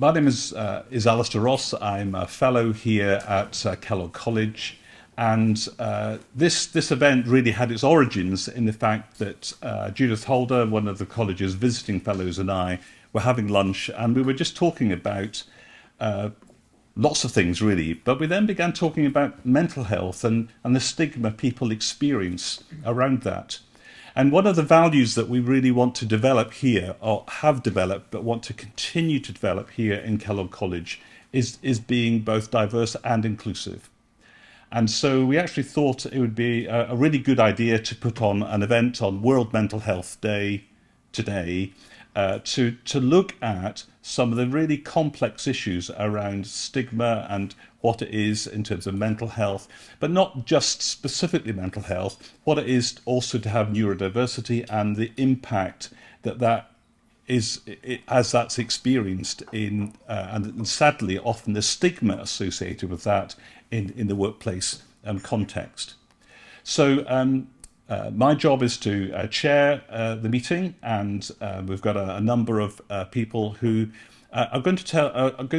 My name is Alistair Ross. I'm a fellow here at Kellogg College, and this event really had its origins in the fact that Judith Holder, one of the college's visiting fellows, and I were having lunch, and we were just talking about lots of things really, but we then began talking about mental health and the stigma people experience around that. And one of the values that we really want to develop here, or have developed, but want to continue to develop here in Kellogg College, is being both diverse and inclusive. And so we actually thought it would be a really good idea to put on an event on World Mental Health Day today to look at some of the really complex issues around stigma and what it is in terms of mental health, but not just specifically mental health, what it is also to have neurodiversity and the impact that is as that's experienced in, and sadly often the stigma associated with that in the workplace context. So my job is to chair the meeting, and we've got a number of people who are going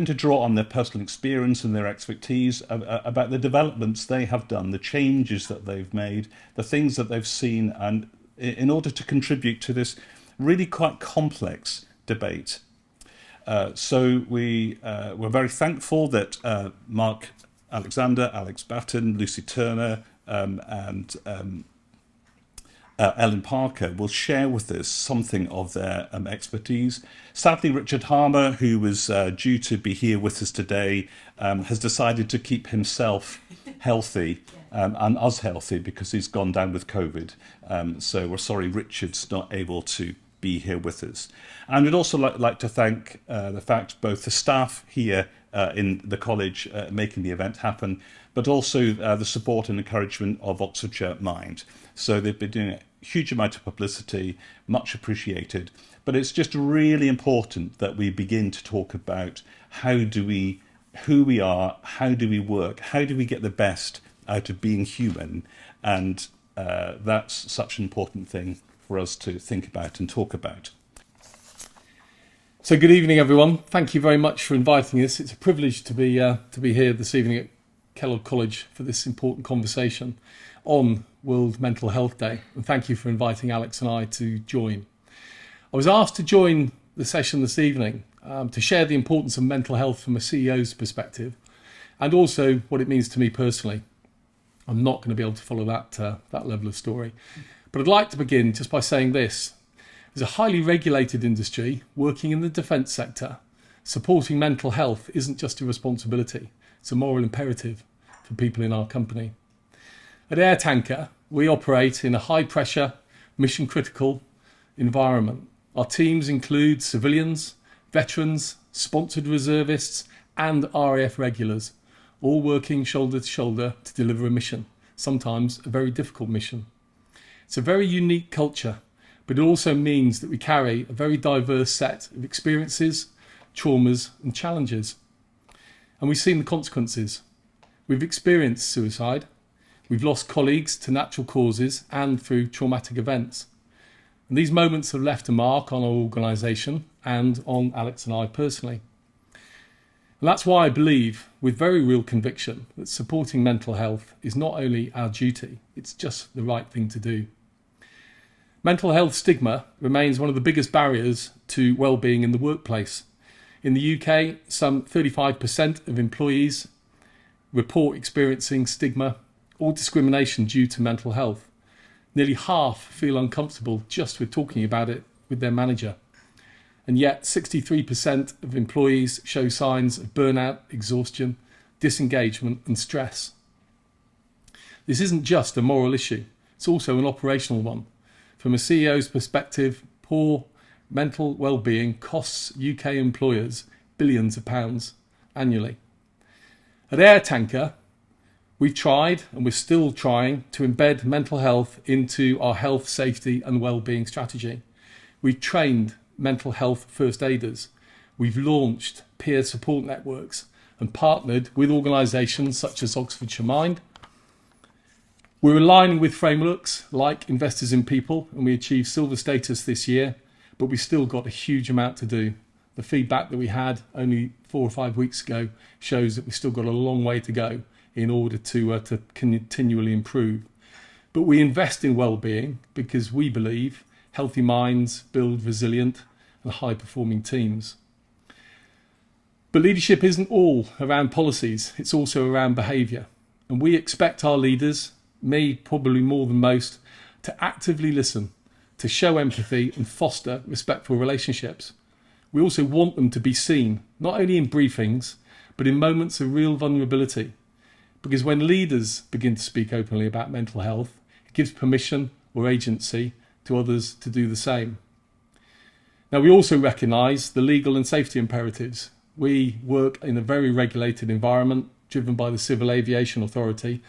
to draw on their personal experience and their expertise about the developments they have done, the changes that they've made, the things that they've seen, and in order to contribute to this really quite complex debate. So we're very thankful that Mark Alexander, Alex Batten, Lucy Turner, and Ellen Parker will share with us something of their expertise. Sadly, Richard Harmer, who was due to be here with us today, has decided to keep himself healthy and us healthy because he's gone down with COVID. So we're sorry Richard's not able to be here with us. And we'd also like to thank the fact both the staff here in the college making the event happen, but also the support and encouragement of Oxfordshire Mind. So they've been doing a huge amount of publicity, much appreciated. But it's just really important that we begin to talk about who we are, how do we work, how do we get the best out of being human, and that's such an important thing for us to think about and talk about. So good evening, everyone. Thank you very much for inviting us. It's a privilege to be here this evening at Kellogg College for this important conversation on World Mental Health Day. And thank you for inviting Alex and I to join. I was asked to join the session this evening to share the importance of mental health from a CEO's perspective, and also what it means to me personally. I'm not going to be able to follow that level of story. But I'd like to begin just by saying this. As a highly regulated industry working in the defence sector, supporting mental health isn't just a responsibility, it's a moral imperative for people in our company. At AirTanker, we operate in a high-pressure, mission-critical environment. Our teams include civilians, veterans, sponsored reservists, and RAF regulars, all working shoulder to shoulder to deliver a mission, sometimes a very difficult mission. It's a very unique culture, but it also means that we carry a very diverse set of experiences, traumas, and challenges. And we've seen the consequences. We've experienced suicide. We've lost colleagues to natural causes and through traumatic events. And these moments have left a mark on our organisation and on Alex and I personally. And that's why I believe, with very real conviction, that supporting mental health is not only our duty, it's just the right thing to do. Mental health stigma remains one of the biggest barriers to well-being in the workplace. In the UK, some 35% of employees report experiencing stigma or discrimination due to mental health. Nearly half feel uncomfortable just with talking about it with their manager. And yet 63% of employees show signs of burnout, exhaustion, disengagement and stress. This isn't just a moral issue, it's also an operational one. From a CEO's perspective, poor mental well-being costs UK employers billions of pounds annually. At AirTanker, we've tried, and we're still trying, to embed mental health into our health, safety and well-being strategy. We've trained mental health first aiders. We've launched peer support networks and partnered with organisations such as Oxfordshire Mind. We're aligning with frameworks like Investors in People, and we achieved silver status this year, but we've still got a huge amount to do. The feedback that we had only 4 or 5 weeks ago shows that we've still got a long way to go in order to continually improve. But we invest in well-being because we believe healthy minds build resilient and high-performing teams. But leadership isn't all around policies, it's also around behaviour. And we expect our leaders, me probably more than most, to actively listen, to show empathy and foster respectful relationships. We also want them to be seen, not only in briefings, but in moments of real vulnerability. Because when leaders begin to speak openly about mental health, it gives permission or agency to others to do the same. Now, we also recognise the legal and safety imperatives. We work in a very regulated environment driven by the Civil Aviation Authority,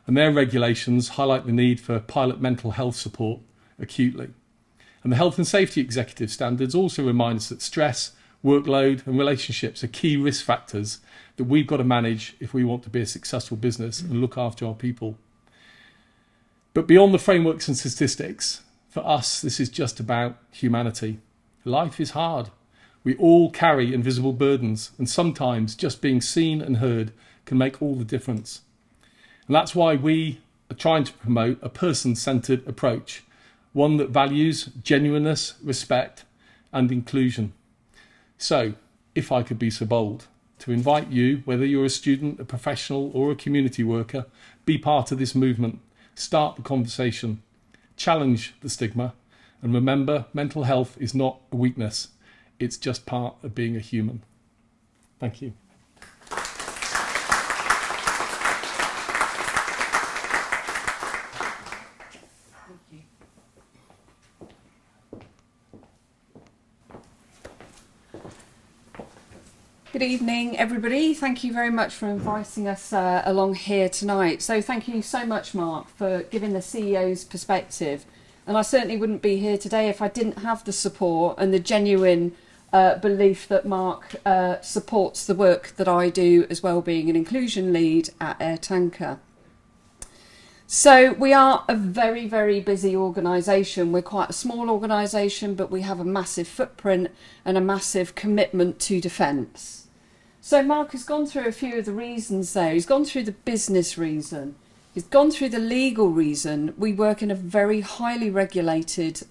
and their regulations highlight the need for pilot mental health support acutely. And the Health and Safety Executive Standards also remind us that stress, workload and relationships are key risk factors that we've got to manage if we want to be a successful business and look after our people. But beyond the frameworks and statistics, for us this is just about humanity. Life is hard. We all carry invisible burdens, and sometimes just being seen and heard can make all the difference. And that's why we are trying to promote a person-centred approach, one that values genuineness, respect and inclusion. So, if I could be so bold, to invite you, whether you're a student, a professional or a community worker, be part of this movement, start the conversation, challenge the stigma, and remember, mental health is not a weakness, it's just part of being a human. Thank you. Good evening, everybody. Thank you very much for inviting us along here tonight. So thank you so much, Mark, for giving the CEO's perspective. And I certainly wouldn't be here today if I didn't have the support and the genuine belief that Mark supports the work that I do as Wellbeing and Inclusion Lead at AirTanker. So we are a very, very busy organisation. We're quite a small organisation, but we have a massive footprint and a massive commitment to defence. So Mark has gone through a few of the reasons there. He's gone through the business reason. He's gone through the legal reason. We work in a very highly regulated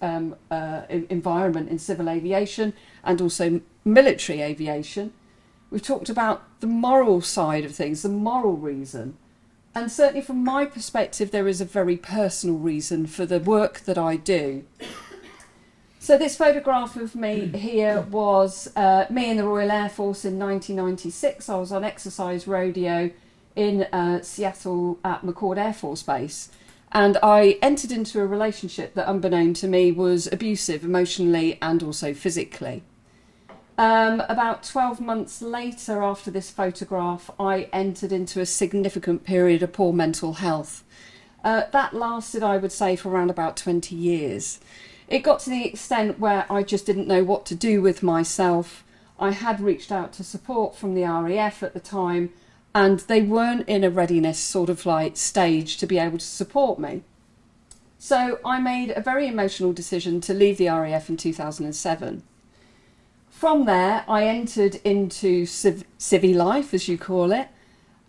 environment in civil aviation and also military aviation. We've talked about the moral side of things, the moral reason. And certainly from my perspective, there is a very personal reason for the work that I do. So this photograph of me here was me in the Royal Air Force in 1996. I was on exercise rodeo in Seattle at McCord Air Force Base. And I entered into a relationship that, unbeknown to me, was abusive emotionally and also physically. About 12 months later, after this photograph, I entered into a significant period of poor mental health. That lasted, I would say, for around about 20 years. It got to the extent where I just didn't know what to do with myself. I had reached out to support from the RAF at the time, and they weren't in a readiness sort of like stage to be able to support me. So I made a very emotional decision to leave the RAF in 2007. From there, I entered into civvy life, as you call it,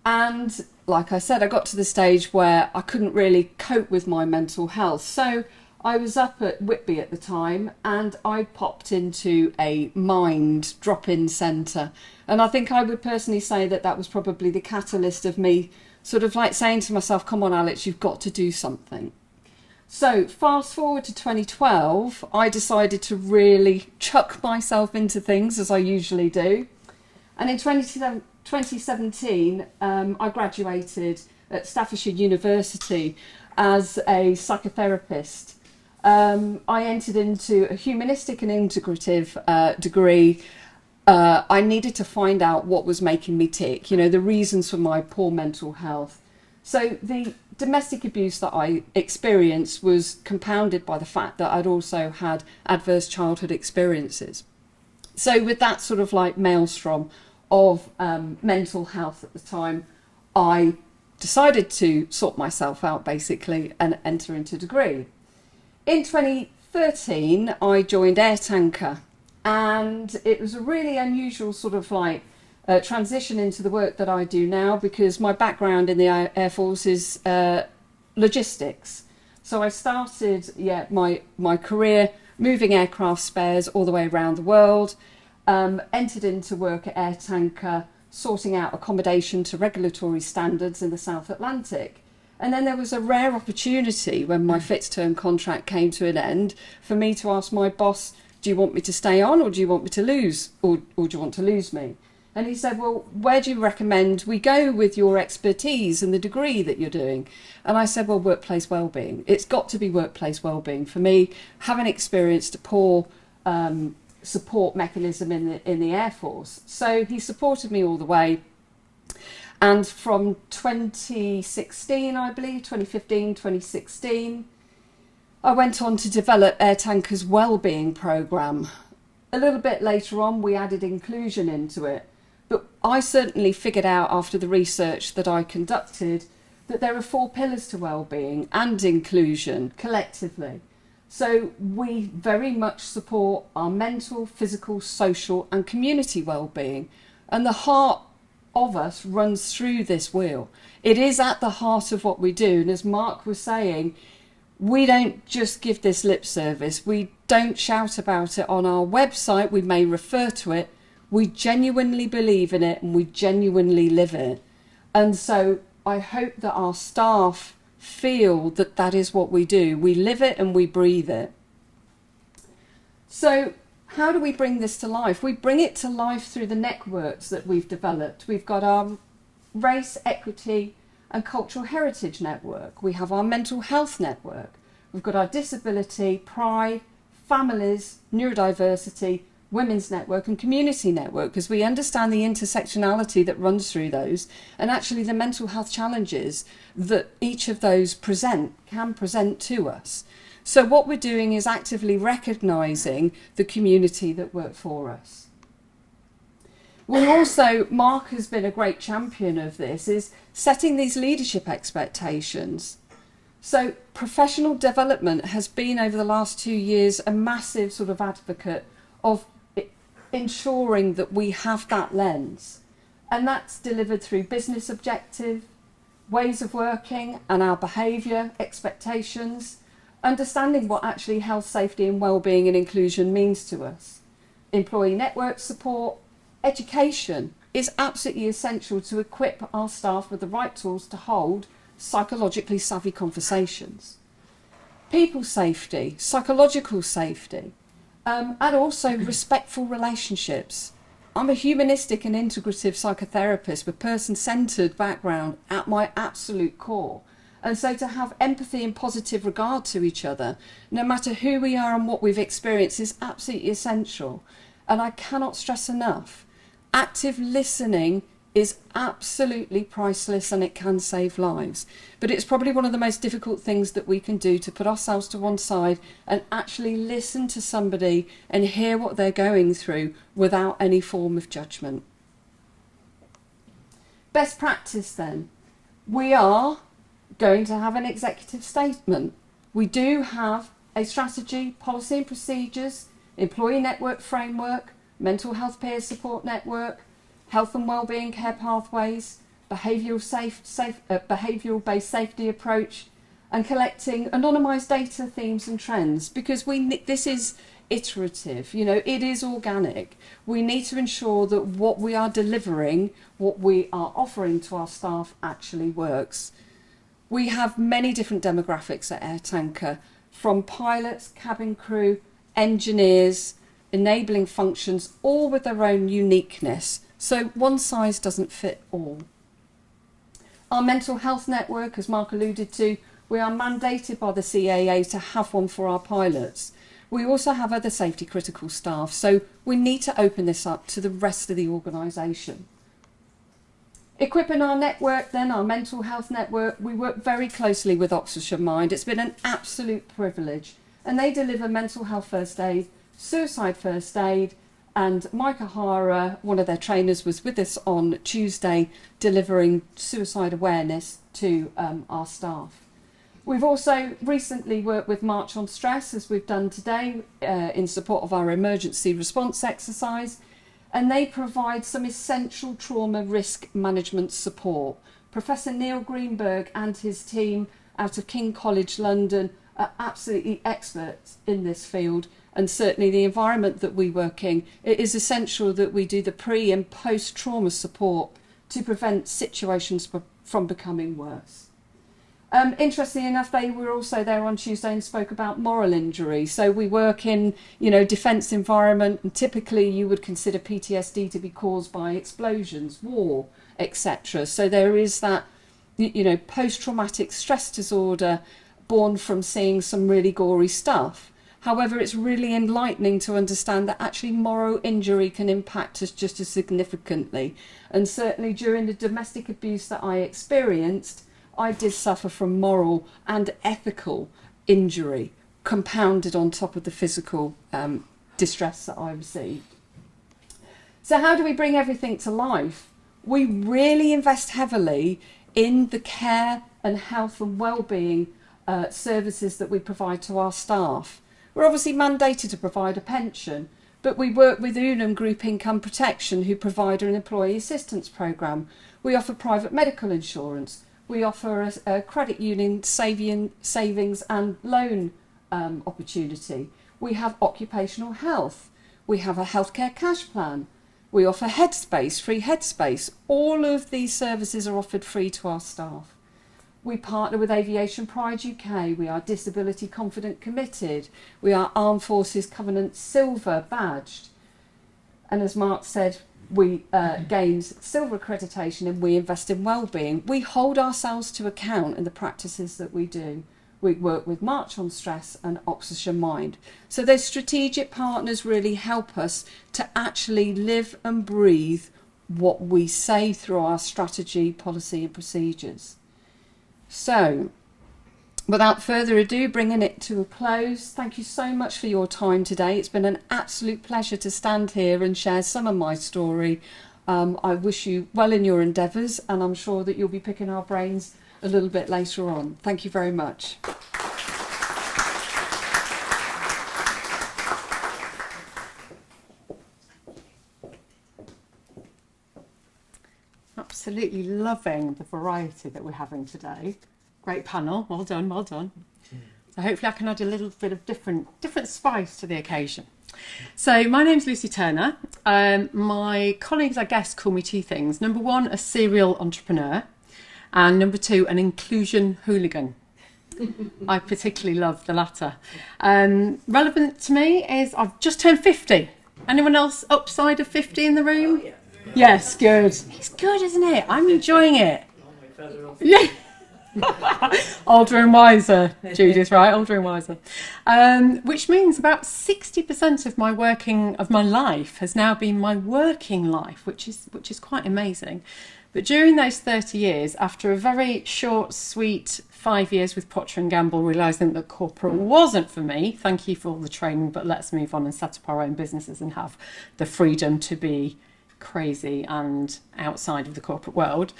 and like I said, I got to the stage where I couldn't really cope with my mental health. So I was up at Whitby at the time, and I popped into a Mind drop-in centre. And I think I would personally say that that was probably the catalyst of me sort of like saying to myself, come on, Alex, you've got to do something. So fast forward to 2012, I decided to really chuck myself into things, as I usually do. And in 2017, I graduated at Staffordshire University as a psychotherapist. I entered into a humanistic and integrative degree. I needed to find out what was making me tick, you know, the reasons for my poor mental health. So the domestic abuse that I experienced was compounded by the fact that I'd also had adverse childhood experiences. So with that sort of like maelstrom of mental health at the time, I decided to sort myself out basically and enter into a degree. In 2013, I joined AirTanker, And it was a really unusual sort of like transition into the work that I do now, because my background in the Air Force is logistics. So I started my career moving aircraft spares all the way around the world, entered into work at AirTanker, sorting out accommodation to regulatory standards in the South Atlantic. And then there was a rare opportunity when my fixed term contract came to an end for me to ask my boss, do you want me to stay on, or do you want me to lose, or do you want to lose me? And he said, well, where do you recommend we go with your expertise and the degree that you're doing? And I said, well, workplace wellbeing. It's got to be workplace wellbeing for me, having experienced a poor support mechanism in the Air Force. So he supported me all the way. And from 2016, I believe, 2015, 2016, I went on to develop AirTanker's Wellbeing programme. A little bit later on, we added inclusion into it. But I certainly figured out after the research that I conducted that there are 4 pillars to wellbeing and inclusion collectively. So we very much support our mental, physical, social and community wellbeing. And the heart of us runs through this wheel. It is at the heart of what we do. And as Mark was saying, we don't just give this lip service. We don't shout about it on our website. We may refer to it. We genuinely believe in it and we genuinely live it. And so I hope that our staff feel that that is what we do. We live it and we breathe it. So how do we bring this to life? We bring it to life through the networks that we've developed. We've got our race, equity and cultural heritage network. We have our mental health network. We've got our disability, pride, families, neurodiversity, women's network and community network, because we understand the intersectionality that runs through those and actually the mental health challenges that each of those can present to us. So what we're doing is actively recognising the community that work for us. We also, Mark has been a great champion of this, is setting these leadership expectations. So professional development has been over the last 2 years a massive sort of advocate of ensuring that we have that lens. And that's delivered through business objective, ways of working and our behaviour, expectations, understanding what actually health, safety and wellbeing and inclusion means to us. Employee network support, education is absolutely essential to equip our staff with the right tools to hold psychologically savvy conversations. People safety, psychological safety, and also respectful relationships. I'm a humanistic and integrative psychotherapist with person-centred background at my absolute core. And so to have empathy and positive regard to each other, no matter who we are and what we've experienced, is absolutely essential. And I cannot stress enough, active listening is absolutely priceless and it can save lives. But it's probably one of the most difficult things that we can do, to put ourselves to one side and actually listen to somebody and hear what they're going through without any form of judgment. Best practice then. We are going to have an executive statement. We do have a strategy, policy and procedures, employee network framework, mental health peer support network, health and wellbeing care pathways, behavioural-based safety approach, and collecting anonymised data, themes and trends, because this is iterative, it is organic. We need to ensure that what we are delivering, what we are offering to our staff actually works. We have many different demographics at AirTanker, from pilots, cabin crew, engineers, enabling functions, all with their own uniqueness. So one size doesn't fit all. Our mental health network, as Mark alluded to, we are mandated by the CAA to have one for our pilots. We also have other safety critical staff, so we need to open this up to the rest of the organisation. Equipping our network then, our mental health network, we work very closely with Oxfordshire Mind. It's been an absolute privilege. And they deliver mental health first aid, suicide first aid, and Mike O'Hara, one of their trainers, was with us on Tuesday delivering suicide awareness to our staff. We've also recently worked with March on Stress, as we've done today, in support of our emergency response exercise, and they provide some essential trauma risk management support. Professor Neil Greenberg and his team out of King College London are absolutely experts in this field, and certainly the environment that we work in, it is essential that we do the pre and post trauma support to prevent situations from becoming worse. Interestingly enough, they were also there on Tuesday and spoke about moral injury. So we work in, defence environment, and typically you would consider PTSD to be caused by explosions, war, etc. So there is that, post-traumatic stress disorder born from seeing some really gory stuff. However, it's really enlightening to understand that actually moral injury can impact us just as significantly. And certainly during the domestic abuse that I experienced, I did suffer from moral and ethical injury, compounded on top of the physical distress that I received. So how do we bring everything to life? We really invest heavily in the care and health and well-being services that we provide to our staff. We're obviously mandated to provide a pension, but we work with Unum Group Income Protection, who provide an employee assistance programme. We offer private medical insurance. We offer a credit union savings and loan opportunity. We have occupational health. We have a healthcare cash plan. We offer headspace, free headspace. All of these services are offered free to our staff. We partner with Aviation Pride UK. We are Disability Confident Committed. We are Armed Forces Covenant Silver badged. And as Mark said, we gained silver accreditation, and we invest in wellbeing. We hold ourselves to account in the practices that we do. We work with March on Stress and Oxfordshire Mind. So those strategic partners really help us to actually live and breathe what we say through our strategy, policy and procedures. So, without further ado, bringing it to a close, thank you so much for your time today. It's been an absolute pleasure to stand here and share some of my story. I wish you well in your endeavours, and I'm sure that you'll be picking our brains a little bit later on. Thank you very much. Absolutely loving the variety that we're having today. Great panel, well done, well done. So hopefully I can add a little bit of different spice to the occasion. So my name's Lucy Turner. My colleagues, I guess, call me two things. Number one, a serial entrepreneur, and number two, an inclusion hooligan. I particularly love the latter. Relevant to me is I've just turned 50. Anyone else upside of 50 in the room? Oh, yeah. Yes, good. It's good, isn't it? I'm enjoying it. Yeah. Older and wiser, Judith, right? Older and wiser. Which means about 60% of my life has now been my working life, which is quite amazing. But during those 30 years, after a very short, sweet 5 years with Procter & Gamble, realising that corporate wasn't for me, thank you for all the training, but let's move on and set up our own businesses and have the freedom to be crazy and outside of the corporate world.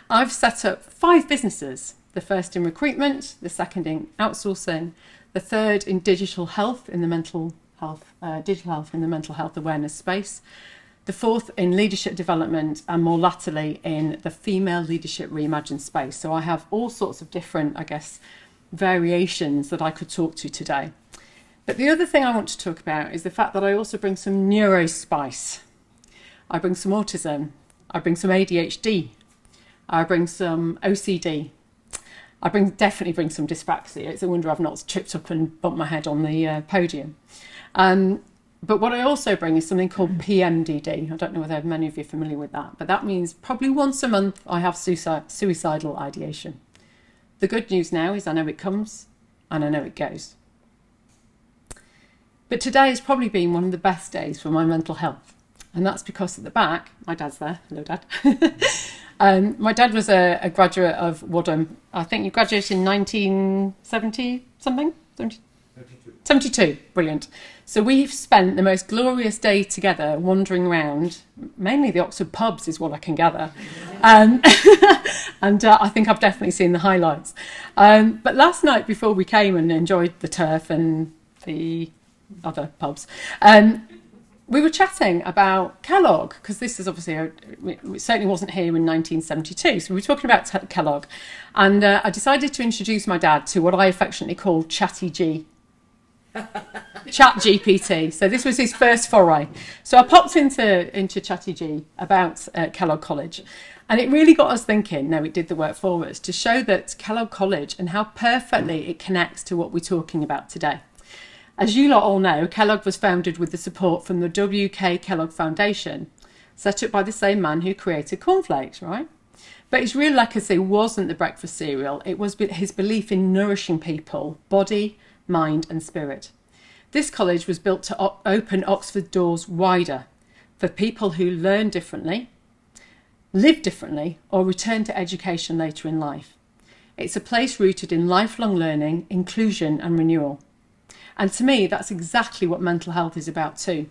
I've set up 5 businesses. The first in recruitment, the second in outsourcing, the third in digital health in the mental health awareness space, the fourth in leadership development, and more latterly in the female leadership reimagined space. So I have all sorts of different, I guess, variations that I could talk to today. But the other thing I want to talk about is the fact that I also bring some neurospice. I bring some autism. I bring some ADHD. I bring some OCD. I definitely bring some dyspraxia. It's a wonder I've not tripped up and bumped my head on the podium. But what I also bring is something called PMDD. I don't know whether many of you are familiar with that, but that means probably once a month I have suicidal ideation. The good news now is I know it comes and I know it goes. But today has probably been one of the best days for my mental health. And that's because at the back, my dad's there. Hello, Dad. My dad was a graduate of Wadham. I think you graduated in 1970 something? 72. 72, brilliant. So we've spent the most glorious day together wandering around, mainly the Oxford pubs is what I can gather. And I think I've definitely seen the highlights. But last night before we came and enjoyed the turf and the other pubs, we were chatting about Kellogg, because this is obviously, it certainly wasn't here in 1972, so we were talking about Kellogg. And I decided to introduce my dad to what I affectionately call Chatty G. Chat GPT. So this was his first foray. So I popped into Chatty G about Kellogg College, and it really got us thinking. No, it did the work for us to show that Kellogg College and how perfectly it connects to what we're talking about today. As you lot all know, Kellogg was founded with the support from the W.K. Kellogg Foundation, set up by the same man who created cornflakes, right? But his real legacy wasn't the breakfast cereal. It was his belief in nourishing people, body, mind and spirit. This college was built to open Oxford doors wider for people who learn differently, live differently, or return to education later in life. It's a place rooted in lifelong learning, inclusion and renewal. And to me, that's exactly what mental health is about too.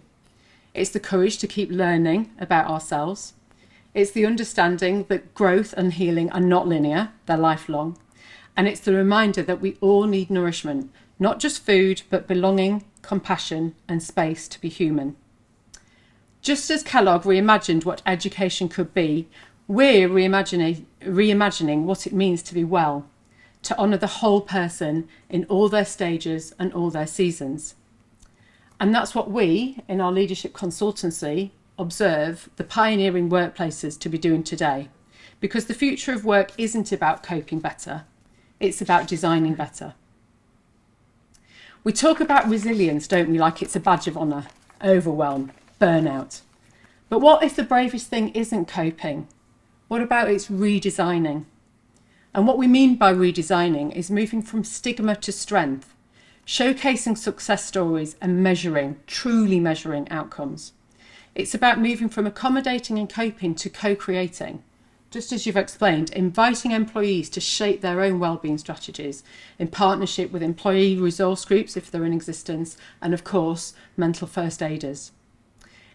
It's the courage to keep learning about ourselves. It's the understanding that growth and healing are not linear, they're lifelong. And it's the reminder that we all need nourishment, not just food, but belonging, compassion and space to be human. Just as Kellogg reimagined what education could be, we're reimagining what it means to be well, to honour the whole person in all their stages and all their seasons. And that's what we, in our leadership consultancy, observe the pioneering workplaces to be doing today. Because the future of work isn't about coping better, it's about designing better. We talk about resilience, don't we, like it's a badge of honour, overwhelm, burnout. But what if the bravest thing isn't coping? What about its redesigning? And what we mean by redesigning is moving from stigma to strength, showcasing success stories and measuring, truly measuring outcomes. It's about moving from accommodating and coping to co-creating. Just as you've explained, inviting employees to shape their own wellbeing strategies in partnership with employee resource groups if they're in existence, and of course, mental first aiders.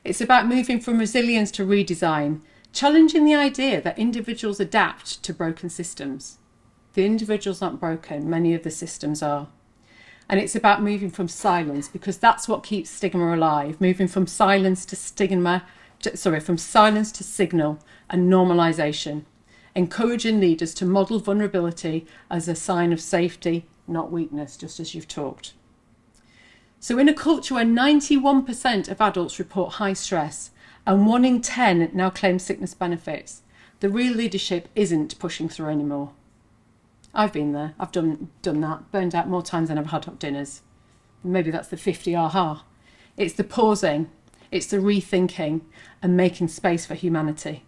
It's about moving from resilience to redesign, challenging the idea that individuals adapt to broken systems. The individuals aren't broken, many of the systems are. And it's about moving from silence, because that's what keeps stigma alive, moving from silence to from silence to signal and normalisation, encouraging leaders to model vulnerability as a sign of safety, not weakness, just as you've talked. So in a culture where 91% of adults report high stress and 1 in 10 now claim sickness benefits, the real leadership isn't pushing through anymore. I've been there, I've done that, burned out more times than I've had hot dinners. Maybe that's the 50 aha. It's the pausing, it's the rethinking and making space for humanity.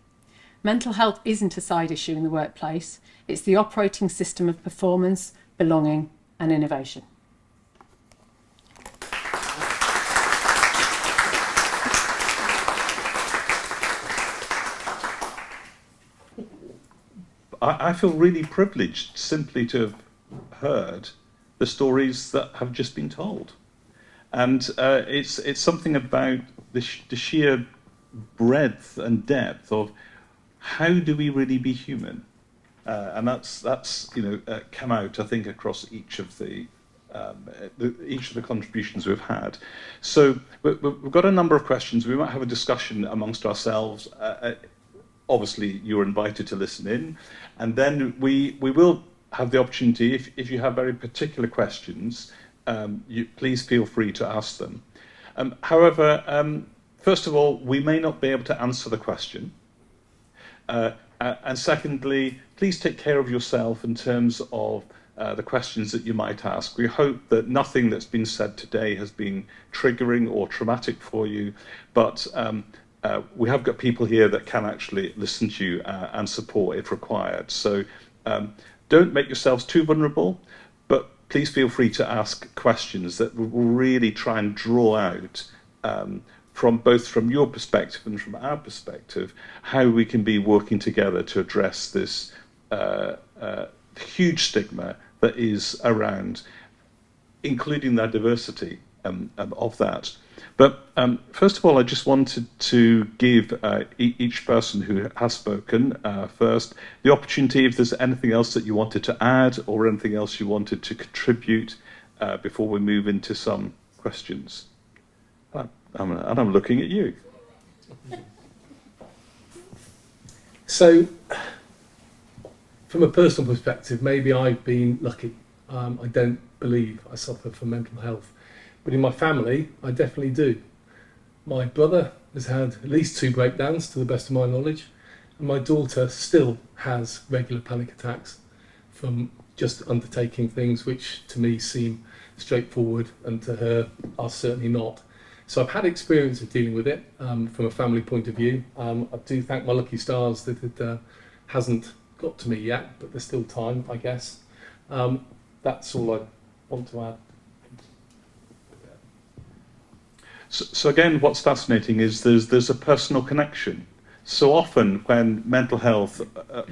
Mental health isn't a side issue in the workplace, it's the operating system of performance, belonging and innovation. I feel really privileged simply to have heard the stories that have just been told. And it's something about the sheer breadth and depth of how do we really be human? And that's come out, I think, across each of the contributions we've had. So we've got a number of questions. We might have a discussion amongst ourselves. Obviously, you're invited to listen in, and then we will have the opportunity, if you have very particular questions, please feel free to ask them. However, first of all, we may not be able to answer the question. And secondly, please take care of yourself in terms of the questions that you might ask. We hope that nothing that's been said today has been triggering or traumatic for you, but we have got people here that can actually listen to you and support if required. So don't make yourselves too vulnerable, but please feel free to ask questions that will really try and draw out from your perspective and from our perspective, how we can be working together to address this huge stigma that is around including the diversity of that. But first of all, I just wanted to give each person who has spoken first the opportunity, if there's anything else that you wanted to add or anything else you wanted to contribute before we move into some questions. I'm looking at you. So, from a personal perspective, maybe I've been lucky. I don't believe I suffer from mental health. But in my family, I definitely do. My brother has had at least 2 breakdowns, to the best of my knowledge, and my daughter still has regular panic attacks from just undertaking things which to me seem straightforward and to her are certainly not. So I've had experience of dealing with it from a family point of view. I do thank my lucky stars that it hasn't got to me yet, but there's still time, I guess. That's all I want to add. So again, what's fascinating is there's a personal connection. So often when mental health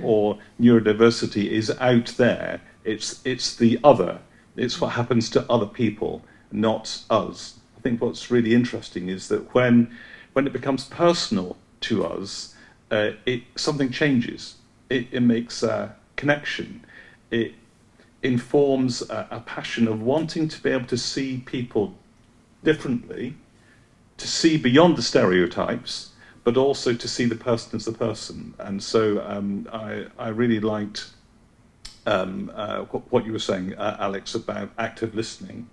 or neurodiversity is out there, it's the other. It's what happens to other people, not us. I think what's really interesting is that when it becomes personal to us, something changes. It makes a connection. It informs a passion of wanting to be able to see people differently, to see beyond the stereotypes, but also to see the person as the person. And so I really liked what you were saying, Alex, about active listening.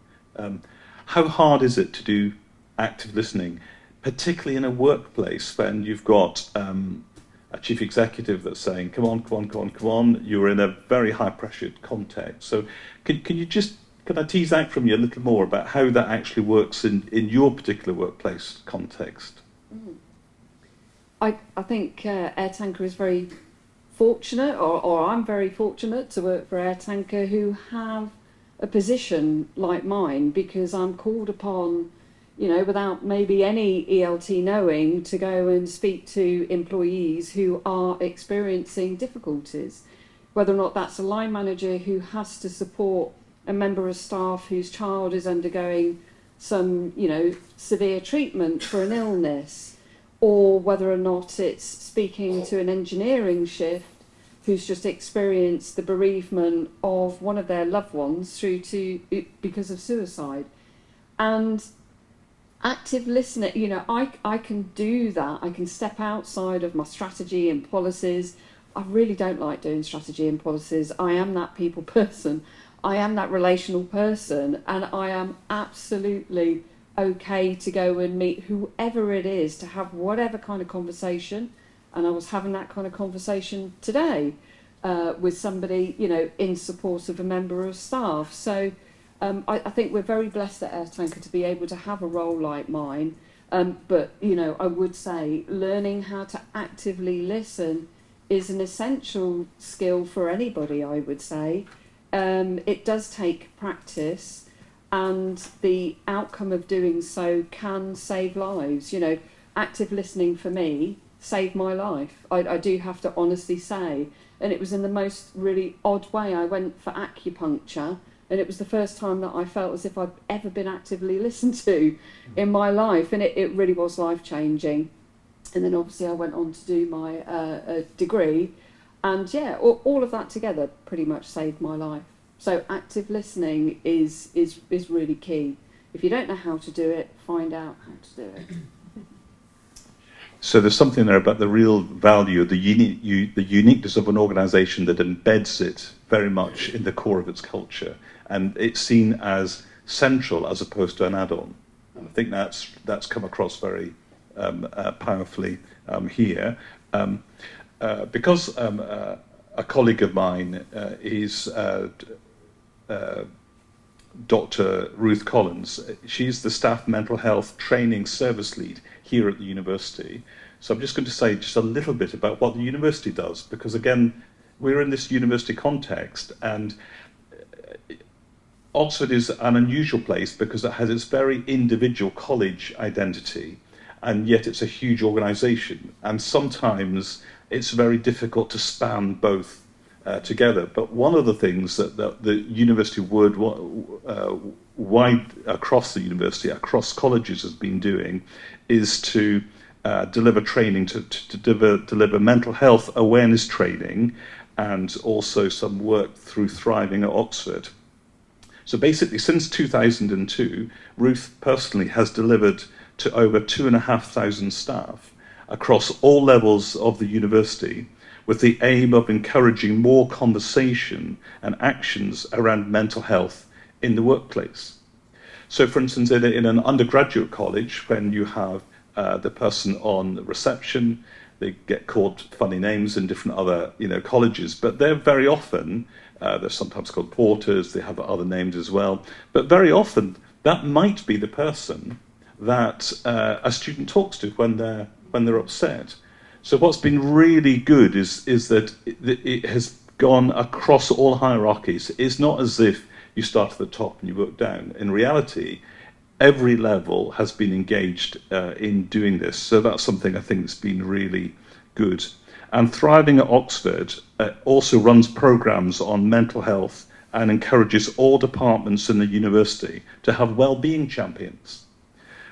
How hard is it to do active listening, particularly in a workplace when you've got a chief executive that's saying, come on, you're in a very high-pressured context. So can I tease out from you a little more about how that actually works in your particular workplace context? I think AirTanker is very fortunate, or I'm very fortunate to work for AirTanker, who have a position like mine, because I'm called upon, without maybe any ELT knowing, to go and speak to employees who are experiencing difficulties, whether or not that's a line manager who has to support a member of staff whose child is undergoing some, severe treatment for an illness, or whether or not it's speaking to an engineering shift who's just experienced the bereavement of one of their loved ones because of suicide. And active listening, I can do that. I can step outside of my strategy and policies. I really don't like doing strategy and policies. I am that people person. I am that relational person, and I am absolutely okay to go and meet whoever it is to have whatever kind of conversation. And I was having that kind of conversation today with somebody, in support of a member of staff. So I think we're very blessed at AirTanker to be able to have a role like mine. But, I would say learning how to actively listen is an essential skill for anybody, I would say. It does take practice, and the outcome of doing so can save lives. Active listening for me saved my life. I do have to honestly say. And it was in the most really odd way. I went for acupuncture, and it was the first time that I felt as if I'd ever been actively listened to in my life, and it really was life-changing. And then obviously I went on to do my degree, and all of that together pretty much saved my life. So active listening is really key. If you don't know how to do it, find out how to do it. So there's something there about the real value, the uniqueness of an organisation that embeds it very much in the core of its culture, and it's seen as central as opposed to an add-on. And I think that's come across very powerfully here. Because a colleague of mine is Dr. Ruth Collins. She's the staff mental health training service lead here at the university. So I'm just going to say just a little bit about what the university does, because again, we're in this university context, and Oxford is an unusual place because it has its very individual college identity, and yet it's a huge organisation, and sometimes it's very difficult to span both together. But one of the things that the university would wide across the university, across colleges, has been doing is to deliver training, to deliver mental health awareness training, and also some work through Thriving at Oxford. So basically, since 2002, Ruth personally has delivered to over 2,500 staff across all levels of the university, with the aim of encouraging more conversation and actions around mental health in the workplace. So, for instance, in an undergraduate college, when you have the person on reception, they get called funny names in different other colleges, but they're very often, they're sometimes called porters, they have other names as well, but very often that might be the person that a student talks to when they're upset. So what's been really good is that it has gone across all hierarchies. It's not as if you start at the top and you work down. In reality, every level has been engaged in doing this. So that's something I think that's been really good. And Thriving at Oxford also runs programs on mental health and encourages all departments in the university to have wellbeing champions.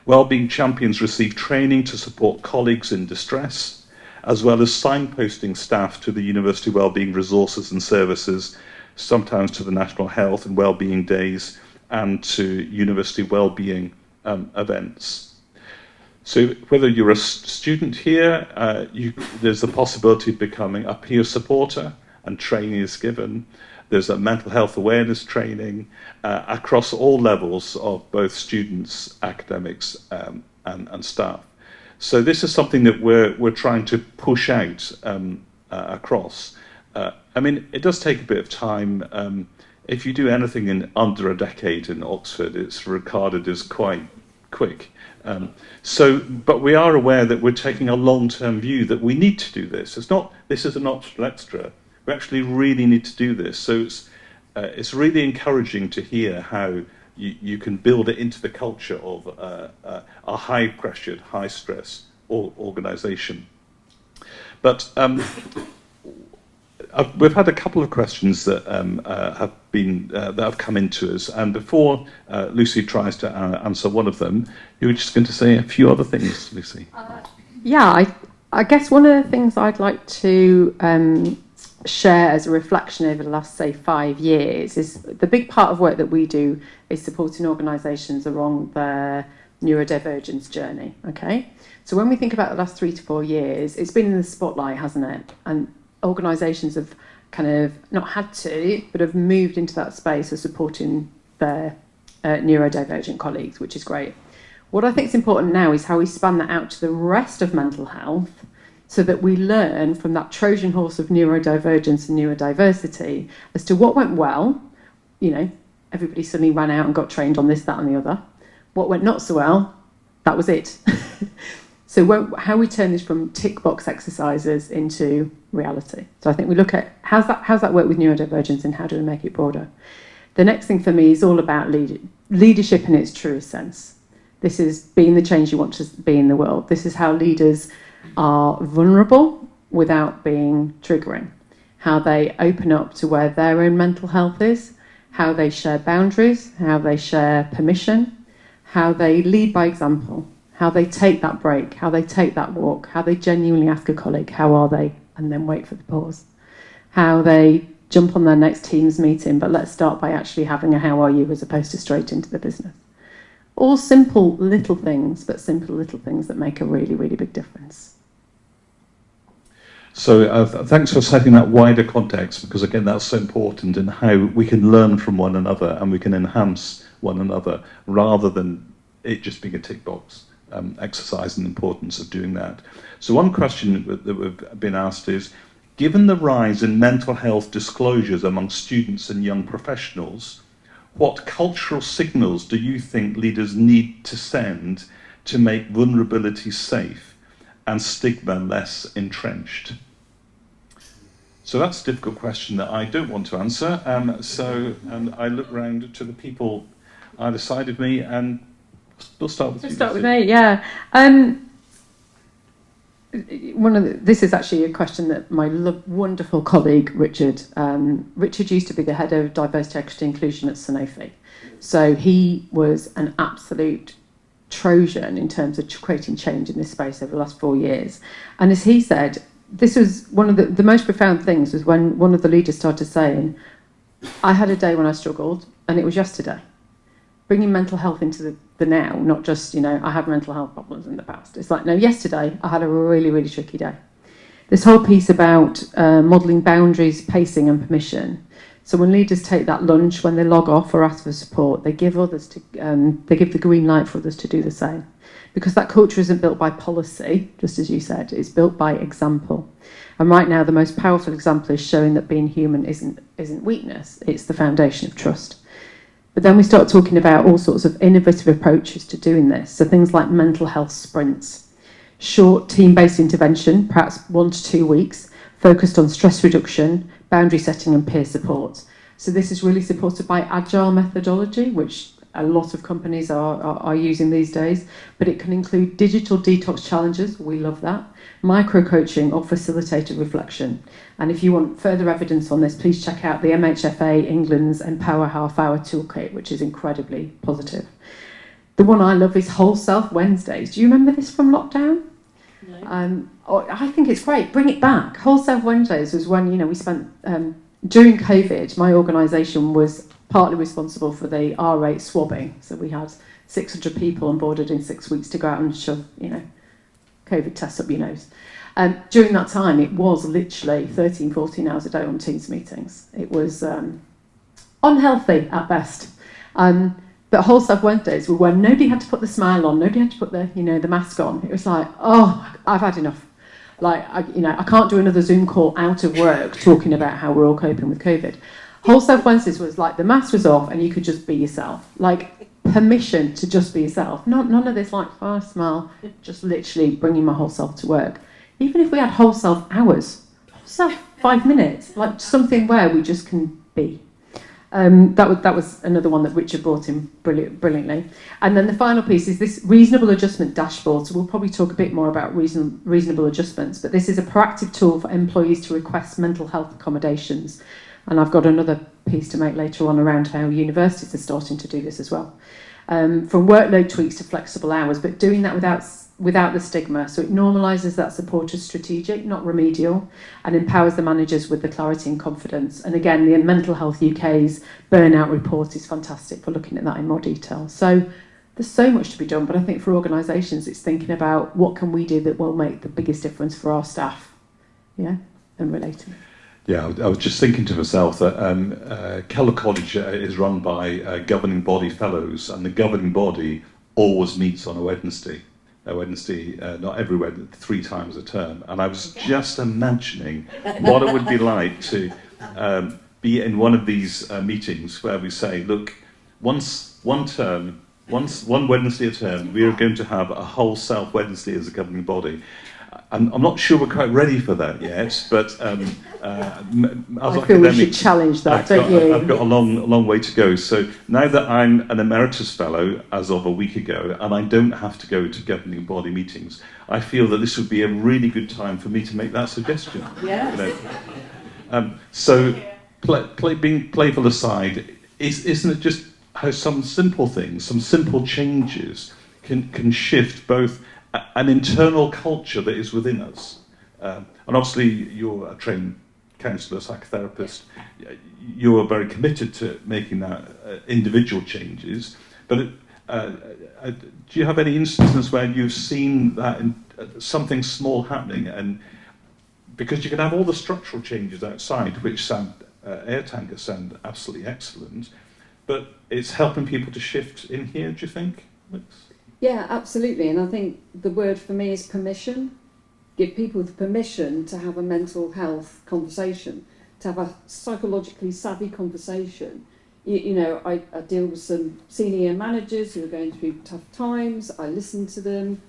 Wellbeing champions receive training to support colleagues in distress, as well as signposting staff to the university wellbeing resources and services, sometimes to the National Health and Wellbeing Days, and to university wellbeing events. So whether you're a student here, there's the possibility of becoming a peer supporter, and training is given. There's a mental health awareness training across all levels of both students, academics, and staff. So this is something that we're trying to push out across. I mean, it does take a bit of time. If you do anything in under a decade in Oxford, it's regarded as quite quick. But we are aware that we're taking a long-term view that we need to do this. This is an optional extra. We actually really need to do this. So it's really encouraging to hear how you can build it into the culture of a high-pressured, high-stress organisation. But we've had a couple of questions that have come into us, and before Lucy tries to answer one of them, you were just going to say a few other things, Lucy. I guess one of the things I'd like to share as a reflection over the last, say, 5 years is the big part of work that we do is supporting organisations along their neurodivergence journey. Okay, so when we think about the last 3 to 4 years, it's been in the spotlight, hasn't it? And organisations have kind of not had to, but have moved into that space of supporting their neurodivergent colleagues, which is great. What I think is important now is how we span that out to the rest of mental health, so that we learn from that Trojan horse of neurodivergence and neurodiversity as to what went well. Everybody suddenly ran out and got trained on this, that and the other. What went not so well, that was it. So how we turn this from tick box exercises into reality. So I think we look at how's that work with neurodivergence and how do we make it broader. The next thing for me is all about leadership in its truest sense. This is being the change you want to be in the world. This is how leaders are vulnerable without being triggering, how they open up to where their own mental health is, how they share boundaries, how they share permission, how they lead by example, how they take that break, how they take that walk, how they genuinely ask a colleague, how are they, and then wait for the pause, how they jump on their next Teams meeting, but let's start by actually having a how are you as opposed to straight into the business. All simple little things, but simple little things that make a really, really big difference. So thanks for setting that wider context, because again, that's so important in how we can learn from one another and we can enhance one another rather than it just being a tick box exercise, and the importance of doing that. So one question that we've been asked is, given the rise in mental health disclosures among students and young professionals, what cultural signals do you think leaders need to send to make vulnerability safe and stigma less entrenched? So that's a difficult question that I don't want to answer. And I look round to the people either side of me, and we'll start with you. Start with me, yeah. This is actually a question that my wonderful colleague Richard used to be the head of diversity, equity, inclusion at Sanofi, So he was an absolute Trojan in terms of creating change in this space over the last 4 years. And as he said, this was one of the most profound things was when one of the leaders started saying, I had a day when I struggled, and it was yesterday. Bringing mental health into the now, not just, I had mental health problems in the past. It's like, no, yesterday I had a really, really tricky day. This whole piece about modelling boundaries, pacing and permission. So when leaders take that lunch, when they log off or ask for support, they give the green light for others to do the same. Because that culture isn't built by policy, just as you said, it's built by example. And right now, the most powerful example is showing that being human isn't weakness, it's the foundation of trust. But then we start talking about all sorts of innovative approaches to doing this. So things like mental health sprints, short team-based intervention, perhaps 1 to 2 weeks, focused on stress reduction, boundary setting and peer support. So this is really supported by agile methodology, which a lot of companies are using these days, but it can include digital detox challenges, we love that, micro-coaching or facilitated reflection. And if you want further evidence on this, please check out the MHFA England's Empower Half Hour Toolkit, which is incredibly positive. The one I love is Whole Self Wednesdays. Do you remember this from lockdown? No. I think it's great. Bring it back. Whole Self Wednesdays was when, we spent, during COVID, my organisation was partly responsible for the R-rate swabbing. So we had 600 people onboarded in 6 weeks to go out and shove, COVID tests up your nose. During that time, it was literally 13, 14 hours a day on Teams meetings. It was unhealthy at best. But Whole Self Wednesdays were when nobody had to put the smile on, nobody had to put the, the mask on. It was like, oh, I've had enough. Like, I can't do another Zoom call out of work talking about how we're all coping with COVID. Whole Self Wednesdays was like the mask was off and you could just be yourself. Like, permission to just be yourself. None of this like fast smile, just literally bringing my whole self to work. Even if we had whole self hours, whole self 5 minutes, like something where we just can be. That was another one that Richard brought in brilliantly. And then the final piece is this reasonable adjustment dashboard. So we'll probably talk a bit more about reasonable adjustments, but this is a proactive tool for employees to request mental health accommodations. And I've got another piece to make later on around how universities are starting to do this as well. From workload tweaks to flexible hours, but doing that without the stigma. So it normalises that support as strategic, not remedial, and empowers the managers with the clarity and confidence. And again, the Mental Health UK's burnout report is fantastic for looking at that in more detail. So there's so much to be done, but I think for organisations, it's thinking about what can we do that will make the biggest difference for our staff, and relating. Yeah, I was just thinking to myself that Kellogg College is run by governing body fellows, and the governing body always meets on a Wednesday. Not every Wednesday, 3 times a term. And I was just imagining what it would be like to be in one of these meetings where we say, look, one Wednesday a term, we are going to have a whole Self Wednesday as a governing body. I'm not sure we're quite ready for that yet, but I feel we should challenge that, don't you? I've got a long way to go. So now that I'm an emeritus fellow as of a week ago, and I don't have to go to governing body meetings, I feel that this would be a really good time for me to make that suggestion. Yes. So being playful aside, isn't it just how some simple things, some simple changes can shift both an internal culture that is within us. And obviously you're a trained counsellor, psychotherapist, you are very committed to making that individual changes, but do you have any instances where you've seen that something small happening, and because you can have all the structural changes outside, which sound, AirTanker sound absolutely excellent, but it's helping people to shift in here, do you think? Yeah, absolutely. And I think the word for me is permission. Give people the permission to have a mental health conversation, to have a psychologically savvy conversation. I deal with some senior managers who are going through tough times. I listen to them.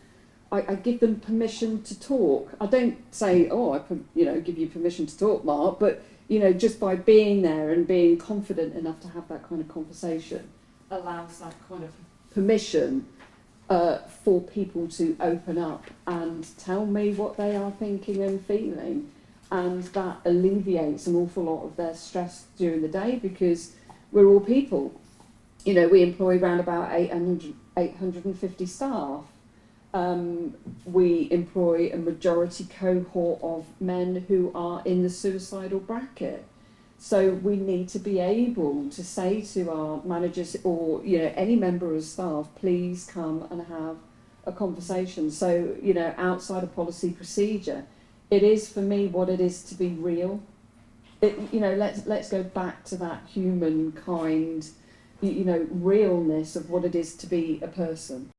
I give them permission to talk. I don't say, give you permission to talk, Mark, but, just by being there and being confident enough to have that kind of conversation allows that kind of permission for people to open up and tell me what they are thinking and feeling, and that alleviates an awful lot of their stress during the day, because we're all people we employ around about 850 staff. We employ a majority cohort of men who are in the suicidal bracket. So we need to be able to say to our managers or, any member of staff, please come and have a conversation. So, outside of policy procedure, it is for me what it is to be real. Let's go back to that humankind, realness of what it is to be a person.